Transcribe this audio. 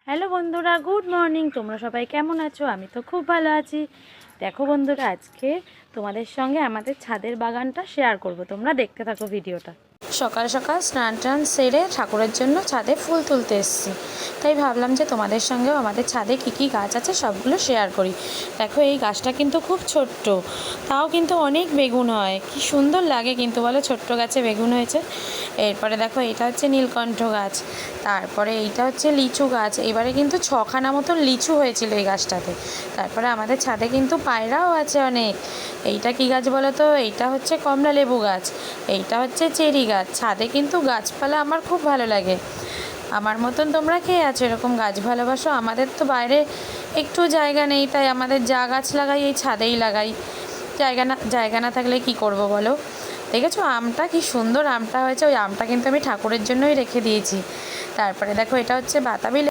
Hello বন্ধুরা, good morning. তোমরা সবাই কেমন আছো? আমি তো খুব ভালো আছি। দেখো বন্ধুরা, আজকে তোমাদের সঙ্গে আমাদের ছাদের বাগানটা শেয়ার করব। তোমরা দেখতে থাকো ভিডিওটা। সকাল সকাল স্নান টান সেরে ঠাকুরের জন্য ছাদে ফুল তুলতে এসেছি, তাই ভাবলাম যে তোমাদের সঙ্গেও আমাদের ছাদে কী কী গাছ আছে সবগুলো শেয়ার করি। দেখো, এই গাছটা কিন্তু খুব ছোট্ট, তাও কিন্তু অনেক বেগুন হয়। কি সুন্দর লাগে কিন্তু বলো, ছোট্ট গাছে বেগুন হয়েছে। এরপরে দেখো, এটা হচ্ছে নীলকণ্ঠ গাছ, তারপরে এইটা হচ্ছে লিচু গাছ। এবারে কিন্তু 6খানা মতন লিচু হয়েছিল এই গাছটাতে। তারপরে আমাদের ছাদে কিন্তু পায়রাও আছে অনেক। এইটা কি গাছ বলো তো? এইটা হচ্ছে কমলা লেবু গাছ, এইটা হচ্ছে চেরি গাছ। ছাদে কিন্তু গাছপালা আমার খুব ভালো লাগে। আমার মতন তোমরা কে আছো এরকম গাছ ভালোবাসো? আমাদের তো বাইরে একটু জায়গা নেই, তাই আমাদের যা গাছ লাগাই এই ছাদেই লাগাই। জায়গা না থাকলে কি করব বলো? দেখেছো আমটা, কি সুন্দর আমটা হয়েছে। ওই আমটা কিন্তু আমি ঠাকুরের জন্যই রেখে দিয়েছি। তারপরে দেখো, এটা হচ্ছে বাতাবি